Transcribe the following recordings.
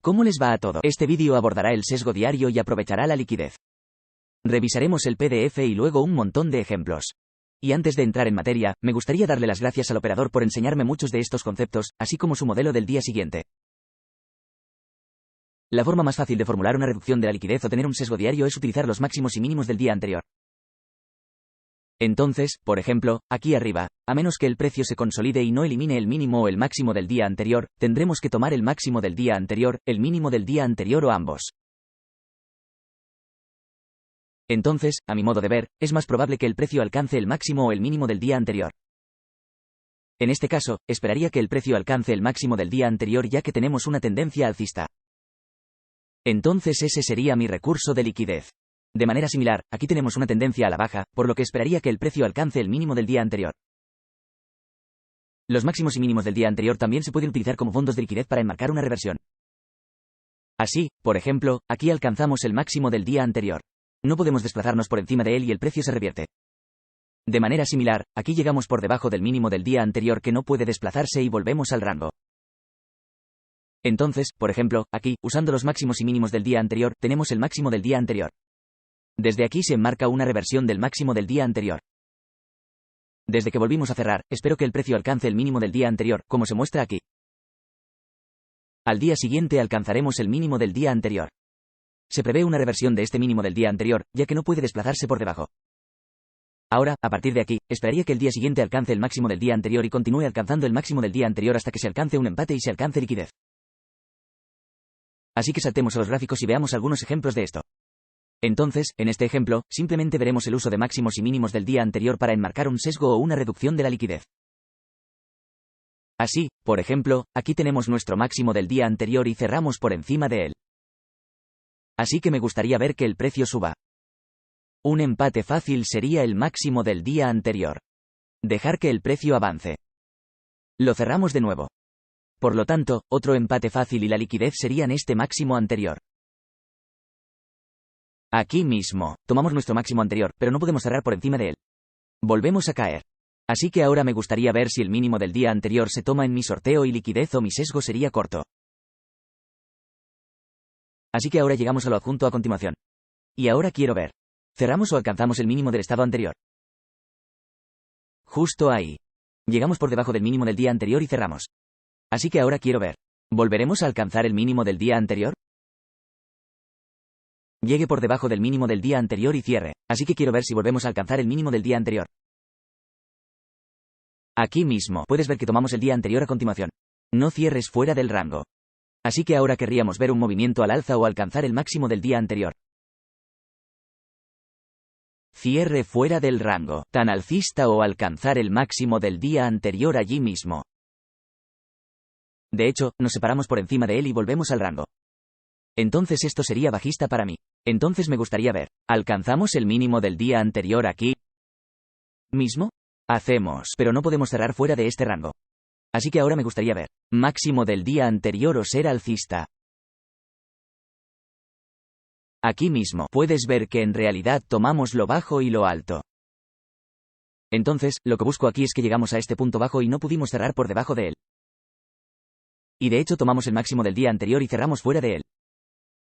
¿Cómo les va a todo? Este vídeo abordará el sesgo diario y aprovechará la liquidez. Revisaremos el PDF y luego un montón de ejemplos. Y antes de entrar en materia, me gustaría darle las gracias al operador por enseñarme muchos de estos conceptos, así como su modelo del día siguiente. La forma más fácil de formular una reducción de la liquidez o tener un sesgo diario es utilizar los máximos y mínimos del día anterior. Entonces, por ejemplo, aquí arriba, a menos que el precio se consolide y no elimine el mínimo o el máximo del día anterior, tendremos que tomar el máximo del día anterior, el mínimo del día anterior o ambos. Entonces, a mi modo de ver, es más probable que el precio alcance el máximo o el mínimo del día anterior. En este caso, esperaría que el precio alcance el máximo del día anterior ya que tenemos una tendencia alcista. Entonces ese sería mi recurso de liquidez. De manera similar, aquí tenemos una tendencia a la baja, por lo que esperaría que el precio alcance el mínimo del día anterior. Los máximos y mínimos del día anterior también se pueden utilizar como fondos de liquidez para enmarcar una reversión. Así, por ejemplo, aquí alcanzamos el máximo del día anterior. No podemos desplazarnos por encima de él y el precio se revierte. De manera similar, aquí llegamos por debajo del mínimo del día anterior que no puede desplazarse y volvemos al rango. Entonces, por ejemplo, aquí, usando los máximos y mínimos del día anterior, tenemos el máximo del día anterior. Desde aquí se enmarca una reversión del máximo del día anterior. Desde que volvimos a cerrar, espero que el precio alcance el mínimo del día anterior, como se muestra aquí. Al día siguiente alcanzaremos el mínimo del día anterior. Se prevé una reversión de este mínimo del día anterior, ya que no puede desplazarse por debajo. Ahora, a partir de aquí, esperaría que el día siguiente alcance el máximo del día anterior y continúe alcanzando el máximo del día anterior hasta que se alcance un empate y se alcance liquidez. Así que saltemos a los gráficos y veamos algunos ejemplos de esto. Entonces, en este ejemplo, simplemente veremos el uso de máximos y mínimos del día anterior para enmarcar un sesgo o una reducción de la liquidez. Así, por ejemplo, aquí tenemos nuestro máximo del día anterior y cerramos por encima de él. Así que me gustaría ver que el precio suba. Un empate fácil sería el máximo del día anterior. Dejar que el precio avance. Lo cerramos de nuevo. Por lo tanto, otro empate fácil y la liquidez serían este máximo anterior. Aquí mismo, tomamos nuestro máximo anterior, pero no podemos cerrar por encima de él. Volvemos a caer. Así que ahora me gustaría ver si el mínimo del día anterior se toma en mi sorteo y liquidez o mi sesgo sería corto. Así que ahora llegamos a lo adjunto a continuación. Y ahora quiero ver. ¿Cerramos o alcanzamos el mínimo del estado anterior? Justo ahí. Llegamos por debajo del mínimo del día anterior y cerramos. Así que ahora quiero ver. ¿Volveremos a alcanzar el mínimo del día anterior? Llegue por debajo del mínimo del día anterior y cierre, así que quiero ver si volvemos a alcanzar el mínimo del día anterior. Aquí mismo, puedes ver que tomamos el día anterior a continuación. No cierres fuera del rango. Así que ahora querríamos ver un movimiento al alza o alcanzar el máximo del día anterior. Cierre fuera del rango, tan alcista o alcanzar el máximo del día anterior allí mismo. De hecho, nos separamos por encima de él y volvemos al rango. Entonces esto sería bajista para mí. Entonces me gustaría ver. ¿Alcanzamos el mínimo del día anterior aquí mismo? Hacemos, pero no podemos cerrar fuera de este rango. Así que ahora me gustaría ver. Máximo del día anterior o ser alcista. Aquí mismo puedes ver que en realidad tomamos lo bajo y lo alto. Entonces, lo que busco aquí es que llegamos a este punto bajo y no pudimos cerrar por debajo de él. Y de hecho tomamos el máximo del día anterior y cerramos fuera de él.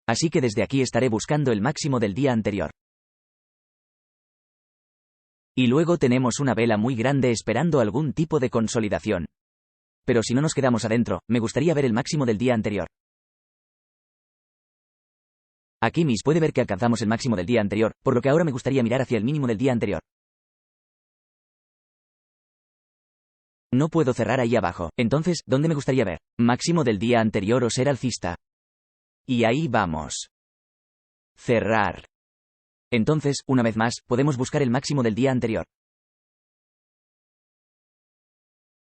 Así que desde aquí estaré buscando el máximo del día anterior. Y luego tenemos una vela muy grande esperando algún tipo de consolidación. Pero si no nos quedamos adentro, me gustaría ver el máximo del día anterior. Aquí puede ver que alcanzamos el máximo del día anterior, por lo que ahora me gustaría mirar hacia el mínimo del día anterior. No puedo cerrar ahí abajo, entonces, ¿dónde me gustaría ver? Máximo del día anterior o ser alcista. Y ahí vamos. Cerrar. Entonces, una vez más, podemos buscar el máximo del día anterior.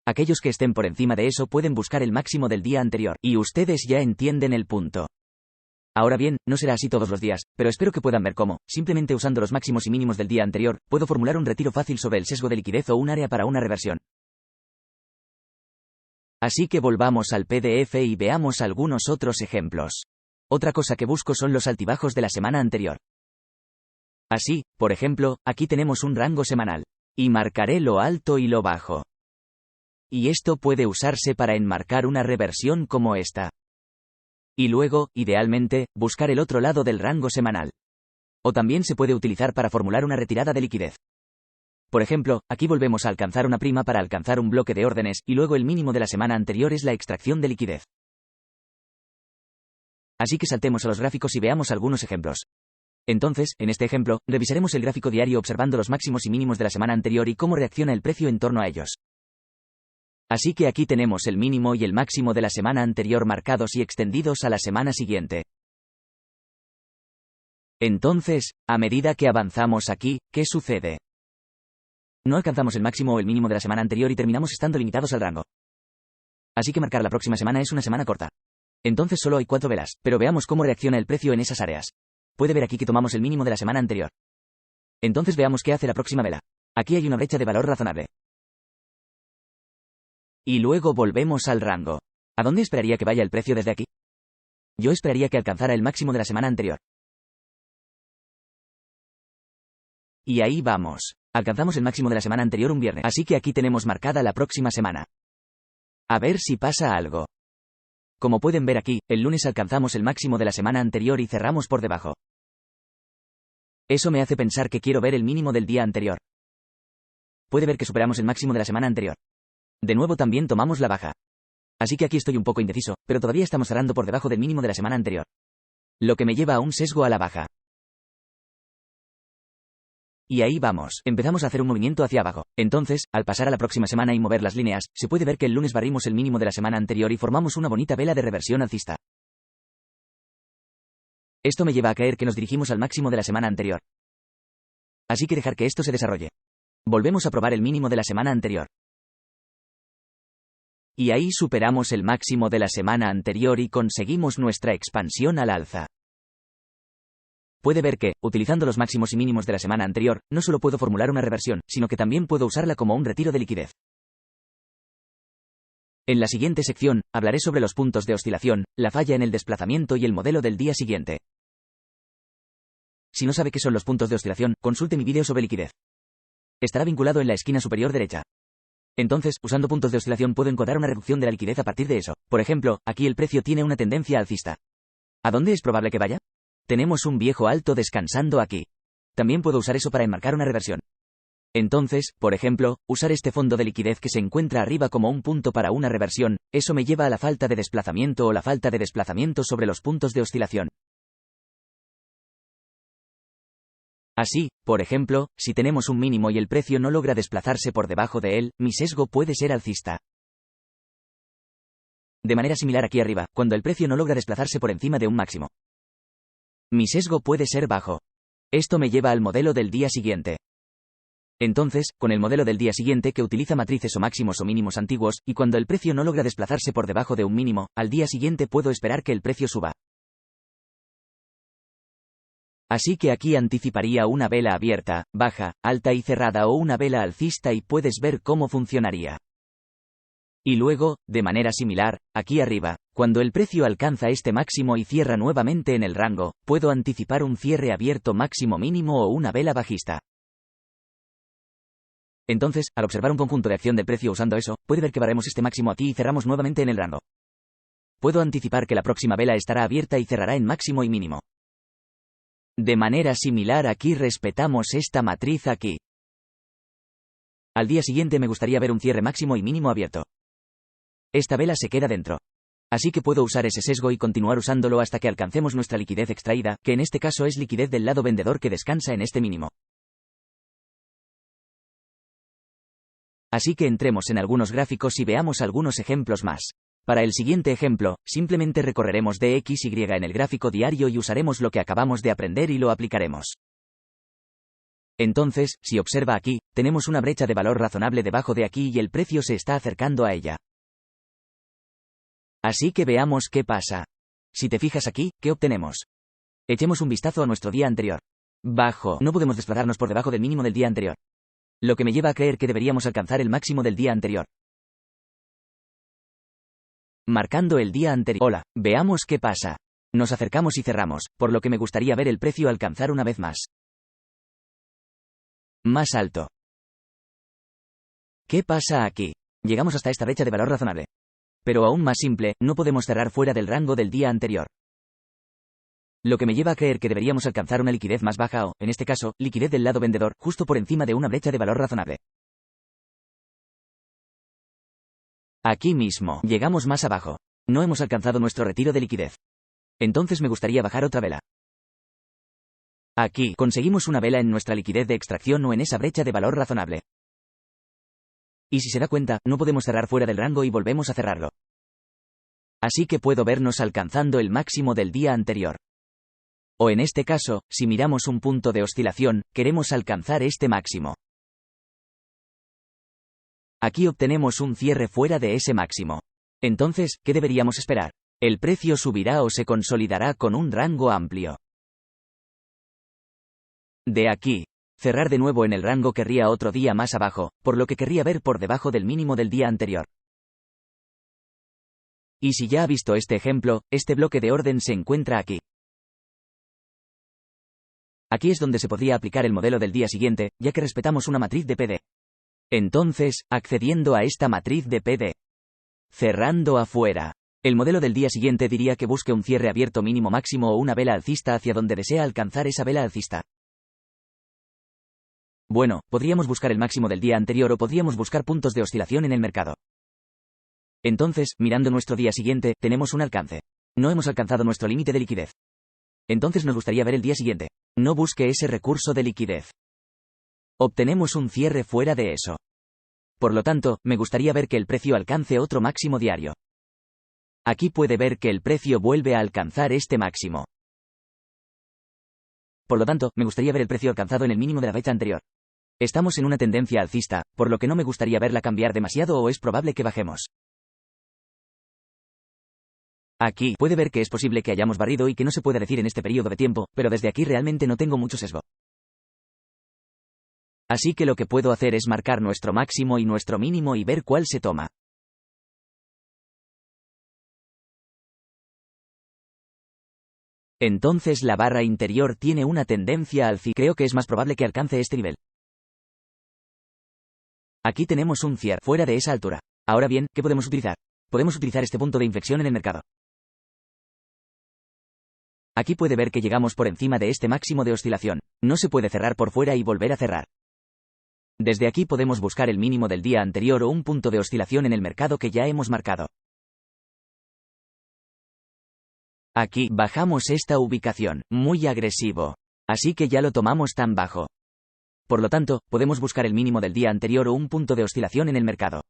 Aquellos que estén por encima de eso pueden buscar el máximo del día anterior, y ustedes ya entienden el punto. Ahora bien, no será así todos los días, pero espero que puedan ver cómo, simplemente usando los máximos y mínimos del día anterior, puedo formular un retiro fácil sobre el sesgo de liquidez o un área para una reversión. Así que volvamos al PDF y veamos algunos otros ejemplos. Otra cosa que busco son los altibajos de la semana anterior. Así, por ejemplo, aquí tenemos un rango semanal. Y marcaré lo alto y lo bajo. Y esto puede usarse para enmarcar una reversión como esta. Y luego, idealmente, buscar el otro lado del rango semanal. O también se puede utilizar para formular una retirada de liquidez. Por ejemplo, aquí volvemos a alcanzar una prima para alcanzar un bloque de órdenes, y luego el mínimo de la semana anterior es la extracción de liquidez. Así que saltemos a los gráficos y veamos algunos ejemplos. Entonces, en este ejemplo, revisaremos el gráfico diario observando los máximos y mínimos de la semana anterior y cómo reacciona el precio en torno a ellos. Así que aquí tenemos el mínimo y el máximo de la semana anterior marcados y extendidos a la semana siguiente. Entonces, a medida que avanzamos aquí, ¿qué sucede? No alcanzamos el máximo o el mínimo de la semana anterior y terminamos estando limitados al rango. Así que marcar la próxima semana es una semana corta. Entonces solo hay 4 velas, pero veamos cómo reacciona el precio en esas áreas. Puede ver aquí que tomamos el mínimo de la semana anterior. Entonces veamos qué hace la próxima vela. Aquí hay una brecha de valor razonable. Y luego volvemos al rango. ¿A dónde esperaría que vaya el precio desde aquí? Yo esperaría que alcanzara el máximo de la semana anterior. Y ahí vamos. Alcanzamos el máximo de la semana anterior un viernes, así que aquí tenemos marcada la próxima semana. A ver si pasa algo. Como pueden ver aquí, el lunes alcanzamos el máximo de la semana anterior y cerramos por debajo. Eso me hace pensar que quiero ver el mínimo del día anterior. Puede ver que superamos el máximo de la semana anterior. De nuevo también tomamos la baja. Así que aquí estoy un poco indeciso, pero todavía estamos cerrando por debajo del mínimo de la semana anterior. Lo que me lleva a un sesgo a la baja. Y ahí vamos, empezamos a hacer un movimiento hacia abajo. Entonces, al pasar a la próxima semana y mover las líneas, se puede ver que el lunes barrimos el mínimo de la semana anterior y formamos una bonita vela de reversión alcista. Esto me lleva a creer que nos dirigimos al máximo de la semana anterior. Así que dejar que esto se desarrolle. Volvemos a probar el mínimo de la semana anterior. Y ahí superamos el máximo de la semana anterior y conseguimos nuestra expansión al alza. Puede ver que, utilizando los máximos y mínimos de la semana anterior, no solo puedo formular una reversión, sino que también puedo usarla como un retiro de liquidez. En la siguiente sección, hablaré sobre los puntos de oscilación, la falla en el desplazamiento y el modelo del día siguiente. Si no sabe qué son los puntos de oscilación, consulte mi vídeo sobre liquidez. Estará vinculado en la esquina superior derecha. Entonces, usando puntos de oscilación puedo encontrar una reducción de la liquidez a partir de eso. Por ejemplo, aquí el precio tiene una tendencia alcista. ¿A dónde es probable que vaya? Tenemos un viejo alto descansando aquí. También puedo usar eso para enmarcar una reversión. Entonces, por ejemplo, usar este fondo de liquidez que se encuentra arriba como un punto para una reversión, eso me lleva a la falta de desplazamiento o la falta de desplazamiento sobre los puntos de oscilación. Así, por ejemplo, si tenemos un mínimo y el precio no logra desplazarse por debajo de él, mi sesgo puede ser alcista. De manera similar aquí arriba, cuando el precio no logra desplazarse por encima de un máximo. Mi sesgo puede ser bajo. Esto me lleva al modelo del día siguiente. Entonces, con el modelo del día siguiente que utiliza matrices o máximos o mínimos antiguos, y cuando el precio no logra desplazarse por debajo de un mínimo, al día siguiente puedo esperar que el precio suba. Así que aquí anticiparía una vela abierta, baja, alta y cerrada o una vela alcista y puedes ver cómo funcionaría. Y luego, de manera similar, aquí arriba, cuando el precio alcanza este máximo y cierra nuevamente en el rango, puedo anticipar un cierre abierto máximo mínimo o una vela bajista. Entonces, al observar un conjunto de acción del precio usando eso, puede ver que barremos este máximo aquí y cerramos nuevamente en el rango. Puedo anticipar que la próxima vela estará abierta y cerrará en máximo y mínimo. De manera similar aquí respetamos esta matriz aquí. Al día siguiente me gustaría ver un cierre máximo y mínimo abierto. Esta vela se queda dentro. Así que puedo usar ese sesgo y continuar usándolo hasta que alcancemos nuestra liquidez extraída, que en este caso es liquidez del lado vendedor que descansa en este mínimo. Así que entremos en algunos gráficos y veamos algunos ejemplos más. Para el siguiente ejemplo, simplemente recorreremos DXY en el gráfico diario y usaremos lo que acabamos de aprender y lo aplicaremos. Entonces, si observa aquí, tenemos una brecha de valor razonable debajo de aquí y el precio se está acercando a ella. Así que veamos qué pasa. Si te fijas aquí, ¿qué obtenemos? Echemos un vistazo a nuestro día anterior. Bajo. No podemos desplazarnos por debajo del mínimo del día anterior. Lo que me lleva a creer que deberíamos alcanzar el máximo del día anterior. Marcando el día anterior. Hola, veamos qué pasa. Nos acercamos y cerramos, por lo que me gustaría ver el precio alcanzar una vez más. Más alto. ¿Qué pasa aquí? Llegamos hasta esta brecha de valor razonable. Pero aún más simple, no podemos cerrar fuera del rango del día anterior. Lo que me lleva a creer que deberíamos alcanzar una liquidez más baja o, en este caso, liquidez del lado vendedor, justo por encima de una brecha de valor razonable. Aquí mismo, llegamos más abajo. No hemos alcanzado nuestro retiro de liquidez. Entonces me gustaría bajar otra vela. Aquí, conseguimos una vela en nuestra liquidez de extracción o en esa brecha de valor razonable. Y si se da cuenta, no podemos cerrar fuera del rango y volvemos a cerrarlo. Así que puedo vernos alcanzando el máximo del día anterior. O en este caso, si miramos un punto de oscilación, queremos alcanzar este máximo. Aquí obtenemos un cierre fuera de ese máximo. Entonces, ¿qué deberíamos esperar? El precio subirá o se consolidará con un rango amplio. De aquí, cerrar de nuevo en el rango querría otro día más abajo, por lo que querría ver por debajo del mínimo del día anterior. Y si ya ha visto este ejemplo, este bloque de orden se encuentra aquí. Aquí es donde se podría aplicar el modelo del día siguiente, ya que respetamos una matriz de PD. Entonces, accediendo a esta matriz de PD. Cerrando afuera. El modelo del día siguiente diría que busque un cierre abierto mínimo máximo o una vela alcista hacia donde desea alcanzar esa vela alcista. Bueno, podríamos buscar el máximo del día anterior o podríamos buscar puntos de oscilación en el mercado. Entonces, mirando nuestro día siguiente, tenemos un alcance. No hemos alcanzado nuestro límite de liquidez. Entonces nos gustaría ver el día siguiente. No busque ese recurso de liquidez. Obtenemos un cierre fuera de eso. Por lo tanto, me gustaría ver que el precio alcance otro máximo diario. Aquí puede ver que el precio vuelve a alcanzar este máximo. Por lo tanto, me gustaría ver el precio alcanzado en el mínimo de la fecha anterior. Estamos en una tendencia alcista, por lo que no me gustaría verla cambiar demasiado o es probable que bajemos. Aquí, puede ver que es posible que hayamos barrido y que no se pueda decir en este periodo de tiempo, pero desde aquí realmente no tengo mucho sesgo. Así que lo que puedo hacer es marcar nuestro máximo y nuestro mínimo y ver cuál se toma. Entonces la barra interior tiene una tendencia alcista. Creo que es más probable que alcance este nivel. Aquí tenemos un cierre fuera de esa altura. Ahora bien, ¿qué podemos utilizar? Podemos utilizar este punto de inflexión en el mercado. Aquí puede ver que llegamos por encima de este máximo de oscilación. No se puede cerrar por fuera y volver a cerrar. Desde aquí podemos buscar el mínimo del día anterior o un punto de oscilación en el mercado que ya hemos marcado. Aquí bajamos esta ubicación, muy agresivo. Así que ya lo tomamos tan bajo. Por lo tanto, podemos buscar el mínimo del día anterior o un punto de oscilación en el mercado.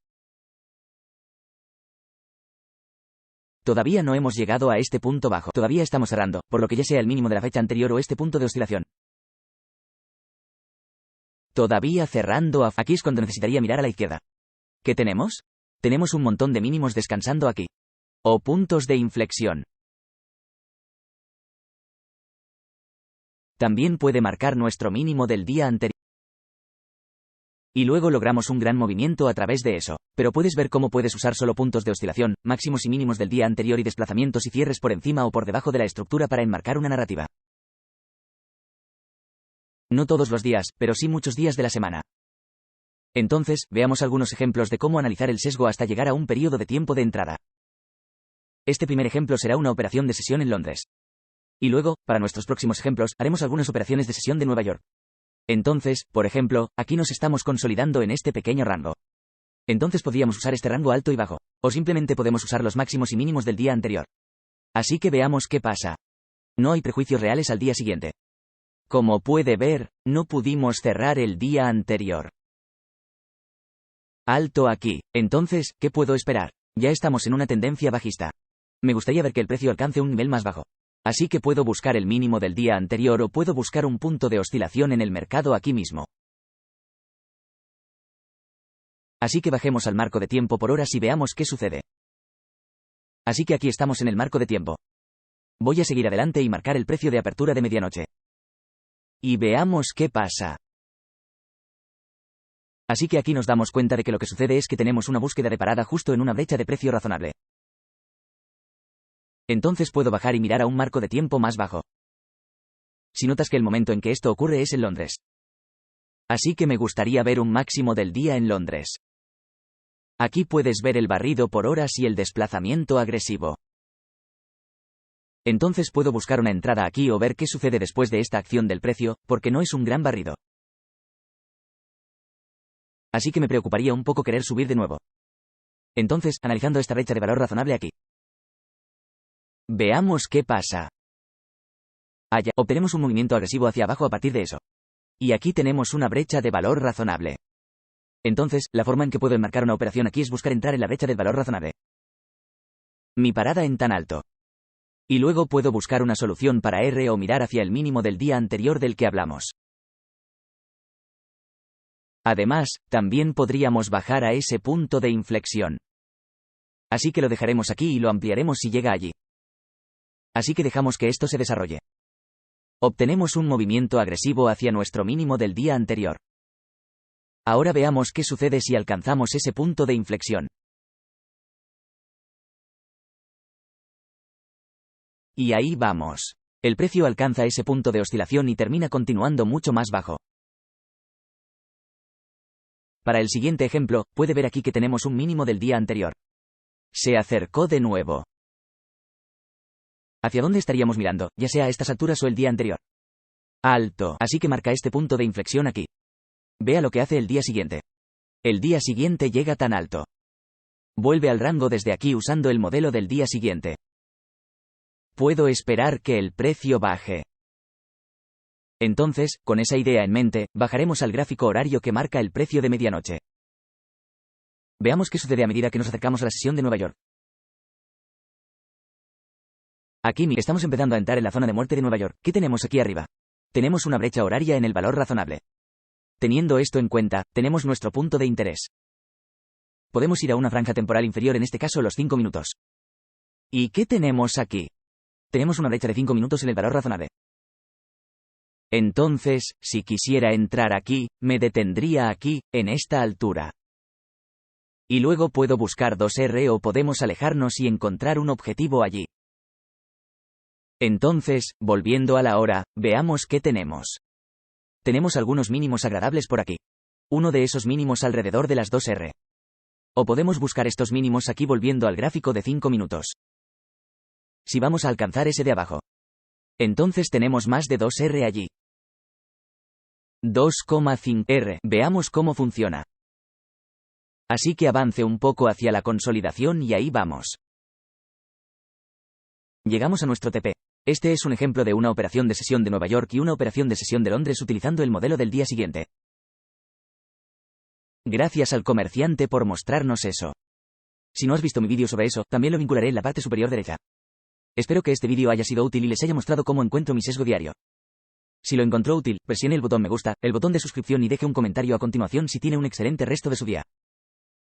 Todavía no hemos llegado a este punto bajo. Todavía estamos cerrando, por lo que ya sea el mínimo de la fecha anterior o este punto de oscilación. Todavía cerrando aquí es cuando necesitaría mirar a la izquierda. ¿Qué tenemos? Tenemos un montón de mínimos descansando aquí. O puntos de inflexión. También puede marcar nuestro mínimo del día anterior. Y luego logramos un gran movimiento a través de eso. Pero puedes ver cómo puedes usar solo puntos de oscilación, máximos y mínimos del día anterior y desplazamientos y cierres por encima o por debajo de la estructura para enmarcar una narrativa. No todos los días, pero sí muchos días de la semana. Entonces, veamos algunos ejemplos de cómo analizar el sesgo hasta llegar a un periodo de tiempo de entrada. Este primer ejemplo será una operación de sesión en Londres. Y luego, para nuestros próximos ejemplos, haremos algunas operaciones de sesión de Nueva York. Entonces, por ejemplo, aquí nos estamos consolidando en este pequeño rango. Entonces podríamos usar este rango alto y bajo, o simplemente podemos usar los máximos y mínimos del día anterior. Así que veamos qué pasa. No hay prejuicios reales al día siguiente. Como puede ver, no pudimos cerrar el día anterior. Alto aquí. Entonces, ¿qué puedo esperar? Ya estamos en una tendencia bajista. Me gustaría ver que el precio alcance un nivel más bajo. Así que puedo buscar el mínimo del día anterior o puedo buscar un punto de oscilación en el mercado aquí mismo. Así que bajemos al marco de tiempo por horas y veamos qué sucede. Así que aquí estamos en el marco de tiempo. Voy a seguir adelante y marcar el precio de apertura de medianoche. Y veamos qué pasa. Así que aquí nos damos cuenta de que lo que sucede es que tenemos una búsqueda de parada justo en una brecha de precio razonable. Entonces puedo bajar y mirar a un marco de tiempo más bajo. Si notas que el momento en que esto ocurre es en Londres. Así que me gustaría ver un máximo del día en Londres. Aquí puedes ver el barrido por horas y el desplazamiento agresivo. Entonces puedo buscar una entrada aquí o ver qué sucede después de esta acción del precio, porque no es un gran barrido. Así que me preocuparía un poco querer subir de nuevo. Entonces, analizando esta brecha de valor razonable aquí. Veamos qué pasa. Allá, obtenemos un movimiento agresivo hacia abajo a partir de eso. Y aquí tenemos una brecha de valor razonable. Entonces, la forma en que puedo enmarcar una operación aquí es buscar entrar en la brecha del valor razonable. Mi parada en tan alto. Y luego puedo buscar una solución para R o mirar hacia el mínimo del día anterior del que hablamos. Además, también podríamos bajar a ese punto de inflexión. Así que lo dejaremos aquí y lo ampliaremos si llega allí. Así que dejamos que esto se desarrolle. Obtenemos un movimiento agresivo hacia nuestro mínimo del día anterior. Ahora veamos qué sucede si alcanzamos ese punto de inflexión. Y ahí vamos. El precio alcanza ese punto de oscilación y termina continuando mucho más bajo. Para el siguiente ejemplo, puede ver aquí que tenemos un mínimo del día anterior. Se acercó de nuevo. ¿Hacia dónde estaríamos mirando, ya sea a estas alturas o el día anterior? Alto. Así que marca este punto de inflexión aquí. Vea lo que hace el día siguiente. El día siguiente llega tan alto. Vuelve al rango desde aquí usando el modelo del día siguiente. Puedo esperar que el precio baje. Entonces, con esa idea en mente, bajaremos al gráfico horario que marca el precio de medianoche. Veamos qué sucede a medida que nos acercamos a la sesión de Nueva York. Aquí estamos empezando a entrar en la zona de muerte de Nueva York. ¿Qué tenemos aquí arriba? Tenemos una brecha horaria en el valor razonable. Teniendo esto en cuenta, tenemos nuestro punto de interés. Podemos ir a una franja temporal inferior, en este caso los 5 minutos. ¿Y qué tenemos aquí? Tenemos una brecha de 5 minutos en el valor razonable. Entonces, si quisiera entrar aquí, me detendría aquí, en esta altura. Y luego puedo buscar 2R o podemos alejarnos y encontrar un objetivo allí. Entonces, volviendo a la hora, veamos qué tenemos. Tenemos algunos mínimos agradables por aquí. Uno de esos mínimos alrededor de las 2R. O podemos buscar estos mínimos aquí volviendo al gráfico de 5 minutos. Si vamos a alcanzar ese de abajo. Entonces tenemos más de 2R allí. 2,5R. Veamos cómo funciona. Así que avance un poco hacia la consolidación y ahí vamos. Llegamos a nuestro TP. Este es un ejemplo de una operación de sesión de Nueva York y una operación de sesión de Londres utilizando el modelo del día siguiente. Gracias al comerciante por mostrarnos eso. Si no has visto mi vídeo sobre eso, también lo vincularé en la parte superior derecha. Espero que este vídeo haya sido útil y les haya mostrado cómo encuentro mi sesgo diario. Si lo encontró útil, presione el botón me gusta, el botón de suscripción y deje un comentario a continuación si tiene un excelente resto de su día.